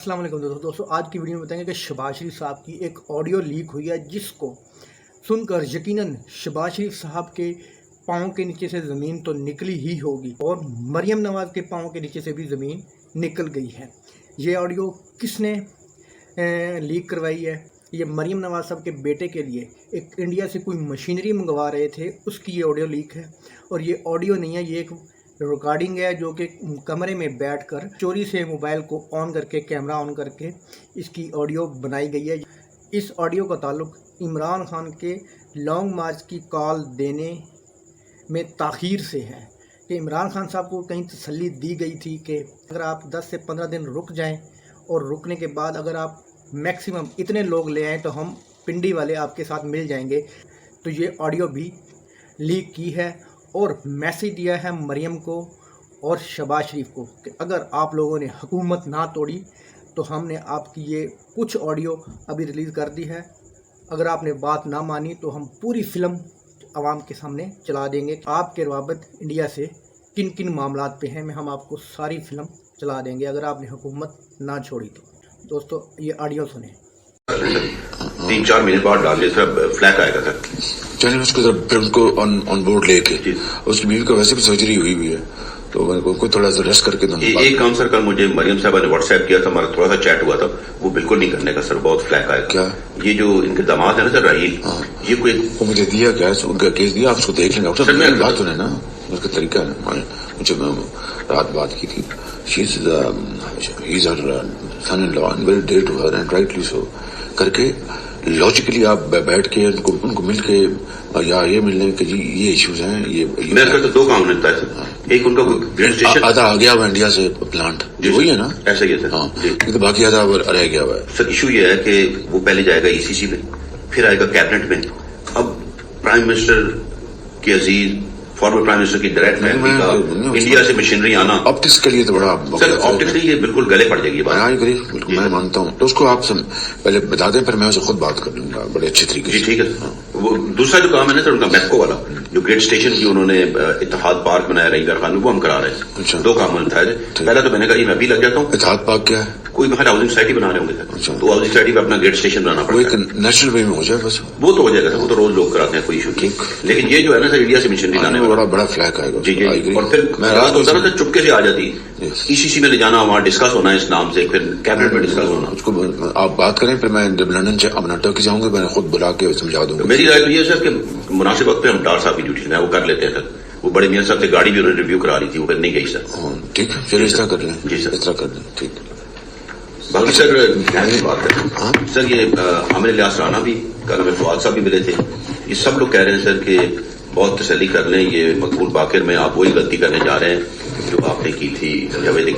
अस्सलाम वालेकुम दोस्तों, आज की वीडियो में बताएंगे कि शहबाज शरीफ साहब की एक ऑडियो लीक हुई है, जिसको सुनकर यकीनन शहबाज शरीफ साहब के पाँव के नीचे से ज़मीन तो निकली ही होगी और मरियम नवाज़ के पाँव के नीचे से भी ज़मीन निकल गई है। ये ऑडियो किसने लीक करवाई है? ये मरियम नवाज़ साहब के बेटे के लिए एक इंडिया से कोई मशीनरी मंगवा रहे थे, उसकी ये ऑडियो लीक है। और ये ऑडियो नहीं है, ये एक रिकॉर्डिंग है जो कि कमरे में बैठकर चोरी से मोबाइल को ऑन करके, कैमरा ऑन करके इसकी ऑडियो बनाई गई है। इस ऑडियो का ताल्लुक इमरान खान के लॉन्ग मार्च की कॉल देने में ताख़ीर से है कि इमरान खान साहब को कहीं तसल्ली दी गई थी कि अगर आप 10 से 15 दिन रुक जाएं और रुकने के बाद अगर आप मैक्सिमम इतने लोग ले आएँ तो हम पिंडी वाले आपके साथ मिल जाएंगे। तो ये ऑडियो भी लीक की है और मैसेज दिया है मरियम को और शहबाज शरीफ को कि अगर आप लोगों ने हुकूमत ना तोड़ी तो हमने आपकी ये कुछ ऑडियो अभी रिलीज़ कर दी है। अगर आपने बात ना मानी तो हम पूरी फिल्म आवाम के सामने चला देंगे। आपके रवाबत इंडिया से किन किन मामलात पे हैं, हम आपको सारी फिल्म चला देंगे अगर आपने हुकूमत ना छोड़ी तो। दोस्तों ये ऑडियो सुने। 3-4 महीने बाद डाल दिया था, फ्लैग आएगा था। चलिए उसको फिर उसको ऑन बोर्ड लेके उसकी बीवी को वैसे भी सर्जरी हुई है तो उनको थोड़ा सा रेस्ट करके एक काम सर, कल मुझे मरियम साहबा ने व्हाट्सएप किया था, हमारा थोड़ा सा चैट हुआ था, वो बिल्कुल नहीं करने का सर, बहुत फ्लैग आएगा। क्या ये जो इनके दामाद है ना सर राहील, ये कोई वो मुझे दिया क्या उनका केस दिया, आप उसको देख लेंगे डॉक्टर साहब। बात सुने ना, उसका तरीका है, मुझे रात बात की थी, he's her son-in-law and very dear to her and rightly so करके लॉजिकली आप बैठ के उनको मिल के या ये मिलने के जी ये इश्यूज हैं, ये मेरे तो 2 काम मिलता है। एक उनका ग्रेड स्टेशन आधा आ गया हुआ इंडिया से प्लांट, वही है ना, ऐसा ही है सर। हाँ, तो बाकी आधा रह गया हुआ है सर। इशू ये है कि वो पहले जाएगा ईसीसी में, फिर आएगा कैबिनेट में। अब प्राइम मिनिस्टर की अजीज फॉर्मर प्राइम मिनिस्टर की डायरेक्ट फैमिली का इंडिया से मशीनरी आना ऑप्टिक्स के लिए तो बड़ा सर, ऑप्टिक्स ये बिल्कुल गले पड़ जाएगी बात। बिल्कुल मैं मानता हूँ, तो उसको आप पहले बता दें, फिर मैं उसे खुद बात कर लूंगा बड़े अच्छे तरीके से। ठीक है। वो दूसरा जो काम है ना सर, उनका मैस्को वाला जो ग्रेट स्टेशन की उन्होंने इत्तेहाद पार्क बनाया रहीगर खान में, वो हम करा रहे हैं। अच्छा। 2 काम मिलता है। पहला तो मैंने कहा मैं भी लग जाता हूँ। इत्तेहाद पार्क क्या है? कोई बाहर हाउसिंग सोसाइटी बना रहे होंगे सर। अच्छा। तो हाउसिंग सोसाइटी में अपना गेट स्टेशन बनाना पड़ेगा, नेशनल वे में हो जाए बस, वो तो हो जाएगा सर, वो तो रोज लोग कराते हैं, कोई इशू नहीं। लेकिन ये जो है ना सर, इंडिया से मशीनरी लाने में बड़ा फ्लैग आएगा। जी जी। और फिर रात होता ना, चुपके से आ जाती, ईसीसी में ले जाना, वहाँ डिस्कस होना है इस नाम से, फिर कैबिनेट में डिस्कस होना। उसको आप बात करें, फिर मैं जब लंदन से अपना टर्की जाऊंगा, मैं खुद बुला के समझा दूंगा। मेरी राय तो ये सर कि मुनासिब वक्त पे हम डार साहब की ड्यूटी है वो कर लेते हैं सर। वो बड़े मियां साहब से गाड़ी भी उन्होंने रिव्यू करा रही थी, वो नहीं गई सर। ठीक है, फिर इस तरह कर लें। जी सर, इस तरह कर लें। ठीक। बाकी सर बात है सर, ये आमिर इलियास राणा भी, कल हमें फवाद साहब भी मिले थे, ये सब लोग कह रहे हैं सर कि बहुत तसल्ली कर लें, ये मकबूल बाकिर में आप वही गलती करने जा रहे हैं जो आपने की थी जावेद